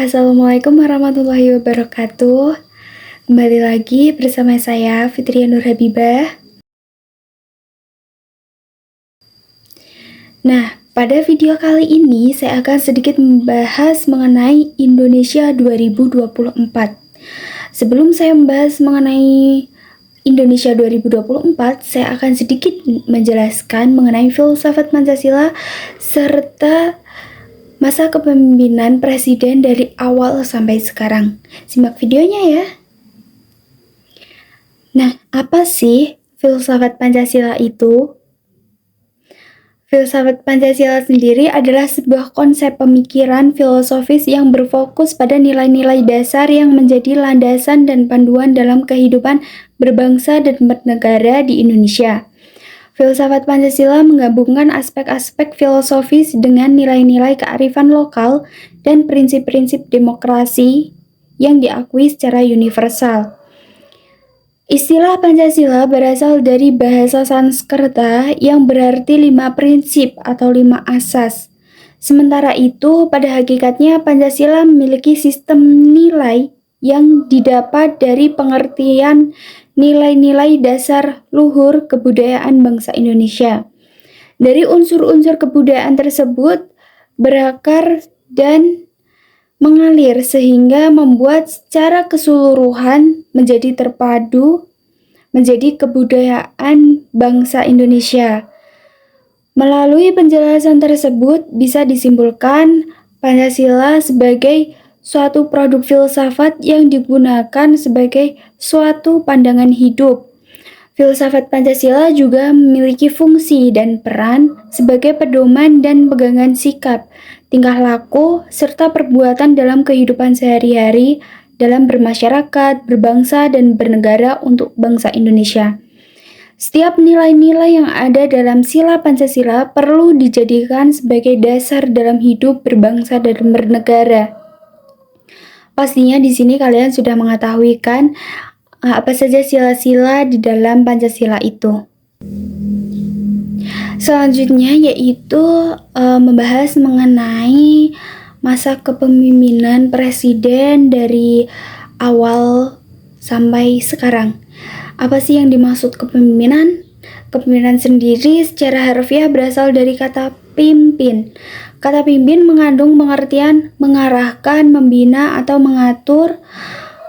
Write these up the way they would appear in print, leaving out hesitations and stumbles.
Assalamualaikum warahmatullahi wabarakatuh. Kembali lagi bersama saya Fitria Nur Habibah. Nah, pada video kali ini saya akan sedikit membahas mengenai Indonesia 2024. Sebelum saya membahas mengenai Indonesia 2024, saya akan sedikit menjelaskan mengenai filsafat Pancasila serta masa kepemimpinan presiden dari awal sampai sekarang. Simak videonya ya. Nah, apa sih filsafat Pancasila itu? Filsafat Pancasila sendiri adalah sebuah konsep pemikiran filosofis yang berfokus pada nilai-nilai dasar yang menjadi landasan dan panduan dalam kehidupan berbangsa dan bernegara di Indonesia. Filsafat Pancasila menggabungkan aspek-aspek filosofis dengan nilai-nilai kearifan lokal dan prinsip-prinsip demokrasi yang diakui secara universal. Istilah Pancasila berasal dari bahasa Sanskerta yang berarti 5 prinsip atau 5 asas. Sementara itu, pada hakikatnya Pancasila memiliki sistem nilai yang didapat dari pengertian nilai-nilai dasar luhur kebudayaan bangsa Indonesia. Dari unsur-unsur kebudayaan tersebut berakar dan mengalir sehingga membuat secara keseluruhan menjadi terpadu menjadi kebudayaan bangsa Indonesia. Melalui penjelasan tersebut bisa disimpulkan Pancasila sebagai suatu produk filsafat yang digunakan sebagai suatu pandangan hidup. Filsafat Pancasila juga memiliki fungsi dan peran sebagai pedoman dan pegangan sikap, tingkah laku, serta perbuatan dalam kehidupan sehari-hari dalam bermasyarakat, berbangsa, dan bernegara untuk bangsa Indonesia. Setiap nilai-nilai yang ada dalam sila Pancasila perlu dijadikan sebagai dasar dalam hidup berbangsa dan bernegara. Pastinya di sini kalian sudah mengetahui kan apa saja sila-sila di dalam Pancasila itu. Selanjutnya yaitu membahas mengenai masa kepemimpinan presiden dari awal sampai sekarang. Apa sih yang dimaksud kepemimpinan? Kepemimpinan sendiri secara harfiah berasal dari kata pimpin. Kata pimpin mengandung pengertian mengarahkan, membina atau mengatur,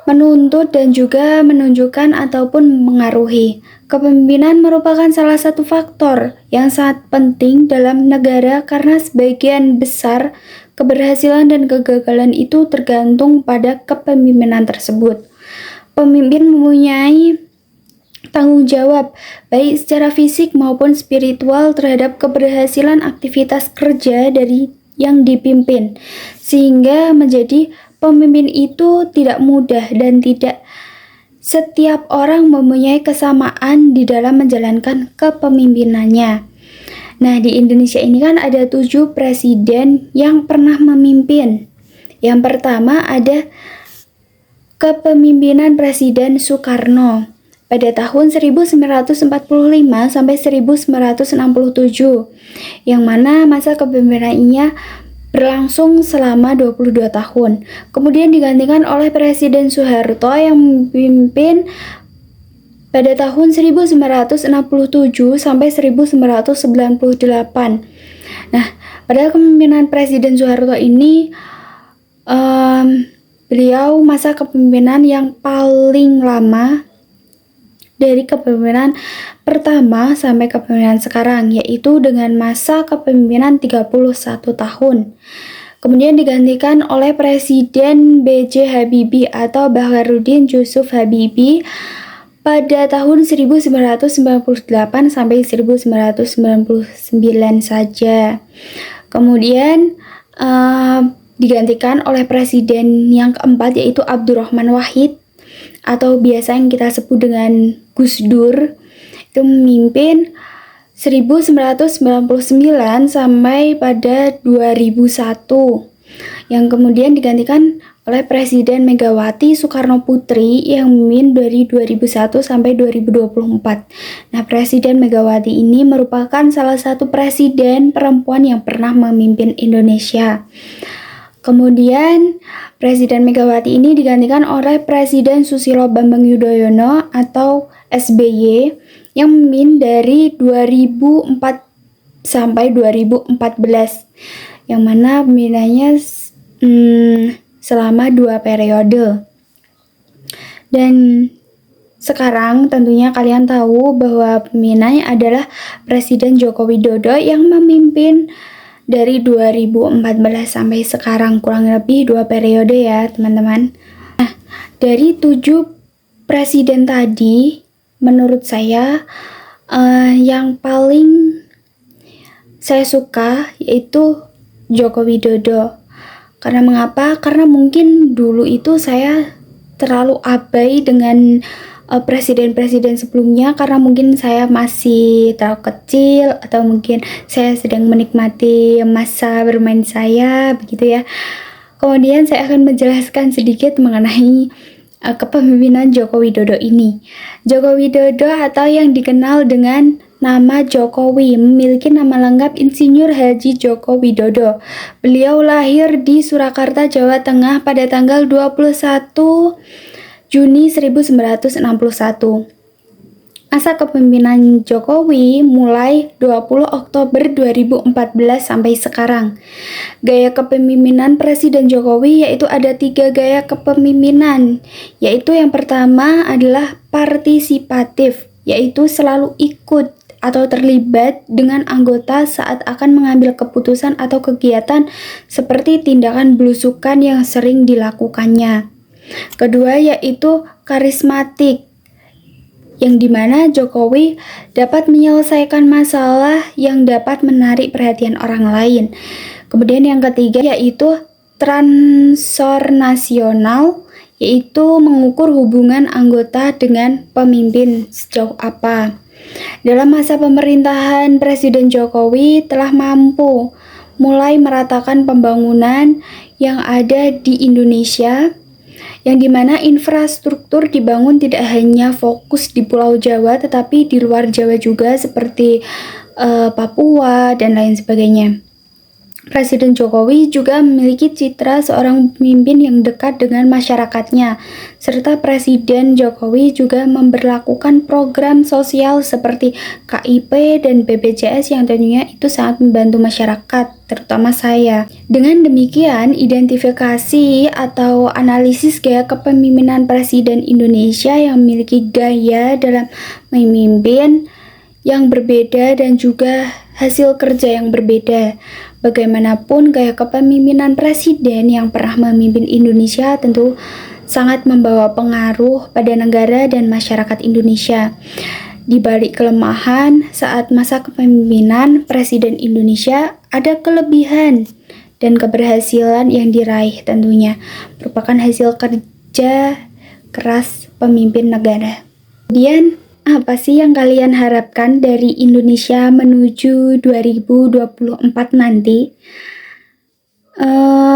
menuntut dan juga menunjukkan ataupun mengaruhi. Kepemimpinan merupakan salah satu faktor yang sangat penting dalam negara karena sebagian besar keberhasilan dan kegagalan itu tergantung pada kepemimpinan tersebut. Pemimpin mempunyai tanggung jawab baik secara fisik maupun spiritual terhadap keberhasilan aktivitas kerja dari yang dipimpin, sehingga menjadi pemimpin itu tidak mudah dan tidak setiap orang mempunyai kesamaan di dalam menjalankan kepemimpinannya. Nah, di Indonesia ini kan ada 7 presiden yang pernah memimpin. Yang pertama ada kepemimpinan Presiden Soekarno pada tahun 1945 sampai 1967, yang mana masa kepemimpinannya berlangsung selama 22 tahun. Kemudian digantikan oleh Presiden Soeharto yang memimpin pada tahun 1967 sampai 1998. Nah, pada kepemimpinan Presiden Soeharto ini beliau masa kepemimpinan yang paling lama dari kepemimpinan pertama sampai kepemimpinan sekarang, yaitu dengan masa kepemimpinan 31 tahun. Kemudian digantikan oleh Presiden B.J. Habibie atau Baharudin Yusuf Habibie pada tahun 1998 sampai 1999 saja. Kemudian digantikan oleh presiden yang keempat yaitu Abdurrahman Wahid atau biasa yang kita sebut dengan Gus Dur, itu memimpin 1999 sampai pada 2001, yang kemudian digantikan oleh Presiden Megawati Soekarno Putri yang memimpin dari 2001 sampai 2024. Nah, Presiden Megawati ini merupakan salah satu presiden perempuan yang pernah memimpin Indonesia. Kemudian Presiden Megawati ini digantikan oleh Presiden Susilo Bambang Yudhoyono atau SBY yang memimpin dari 2004 sampai 2014, yang mana pemimpinannya selama 2 periode. Dan sekarang tentunya kalian tahu bahwa pemimpinannya adalah Presiden Joko Widodo yang memimpin dari 2014 sampai sekarang, kurang lebih 2 periode ya teman-teman. Nah, dari 7 presiden tadi, menurut saya yang paling saya suka yaitu Joko Widodo. Karena mengapa? Karena mungkin dulu itu saya terlalu abai dengan presiden-presiden sebelumnya, karena mungkin saya masih terlalu kecil atau mungkin saya sedang menikmati masa bermain saya, begitu ya. Kemudian saya akan menjelaskan sedikit mengenai kepemimpinan Joko Widodo ini. Joko Widodo atau yang dikenal dengan nama Jokowi memiliki nama lengkap Insinyur Haji Joko Widodo. Beliau lahir di Surakarta, Jawa Tengah pada tanggal 21 Juni 1961. Masa kepemimpinan Jokowi mulai 20 Oktober 2014 sampai sekarang. Gaya kepemimpinan Presiden Jokowi yaitu ada 3 gaya kepemimpinan, yaitu yang pertama adalah partisipatif, yaitu selalu ikut atau terlibat dengan anggota saat akan mengambil keputusan atau kegiatan seperti tindakan belusukan yang sering dilakukannya. Kedua yaitu karismatik, yang dimana Jokowi dapat menyelesaikan masalah yang dapat menarik perhatian orang lain. Kemudian yang ketiga yaitu transnasional, yaitu mengukur hubungan anggota dengan pemimpin sejauh apa. Dalam masa pemerintahan Presiden Jokowi telah mampu mulai meratakan pembangunan yang ada di Indonesia, yang dimana infrastruktur dibangun tidak hanya fokus di Pulau Jawa tetapi di luar Jawa juga seperti Papua dan lain sebagainya. Presiden Jokowi juga memiliki citra seorang pemimpin yang dekat dengan masyarakatnya, serta Presiden Jokowi juga memberlakukan program sosial seperti KIP dan BPJS yang tentunya itu sangat membantu masyarakat, terutama saya. Dengan demikian, identifikasi atau analisis gaya kepemimpinan Presiden Indonesia yang memiliki gaya dalam memimpin yang berbeda dan juga hasil kerja yang berbeda. Bagaimanapun, gaya kepemimpinan presiden yang pernah memimpin Indonesia tentu sangat membawa pengaruh pada negara dan masyarakat Indonesia. Di balik kelemahan saat masa kepemimpinan Presiden Indonesia, ada kelebihan dan keberhasilan yang diraih, tentunya merupakan hasil kerja keras pemimpin negara. Kemudian, apa sih yang kalian harapkan dari Indonesia menuju 2024 nanti?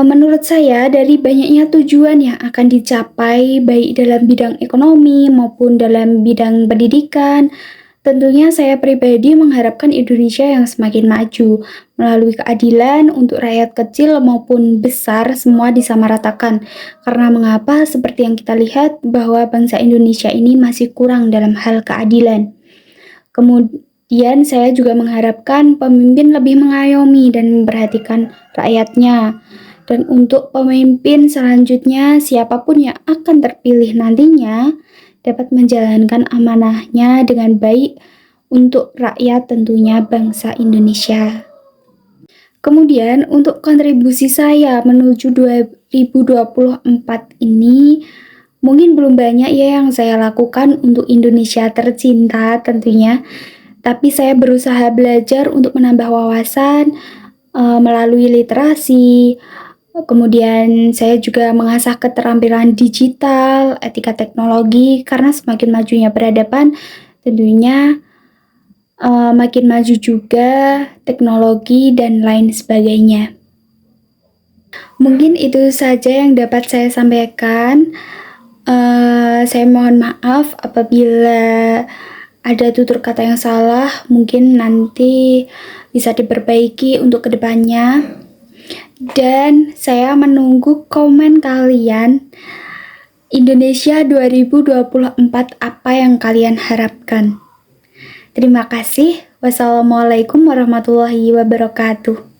Menurut saya, dari banyaknya tujuan yang akan dicapai baik dalam bidang ekonomi maupun dalam bidang pendidikan, tentunya saya pribadi mengharapkan Indonesia yang semakin maju melalui keadilan untuk rakyat kecil maupun besar, semua disamaratakan. Karena mengapa? Seperti yang kita lihat bahwa bangsa Indonesia ini masih kurang dalam hal keadilan. Kemudian saya juga mengharapkan pemimpin lebih mengayomi dan memperhatikan rakyatnya. Dan untuk pemimpin selanjutnya, siapapun yang akan terpilih nantinya dapat menjalankan amanahnya dengan baik untuk rakyat, tentunya bangsa Indonesia. Kemudian untuk kontribusi saya menuju 2024 ini, mungkin belum banyak ya yang saya lakukan untuk Indonesia tercinta tentunya, tapi saya berusaha belajar untuk menambah wawasan melalui literasi. Kemudian saya juga mengasah keterampilan digital, etika teknologi, karena semakin majunya peradaban tentunya makin maju juga teknologi dan lain sebagainya. Mungkin itu saja yang dapat saya sampaikan. Saya mohon maaf apabila ada tutur kata yang salah, mungkin nanti bisa diperbaiki untuk kedepannya. Dan saya menunggu komen kalian. Indonesia 2024 apa yang kalian harapkan? Terima kasih. Wassalamualaikum warahmatullahi wabarakatuh.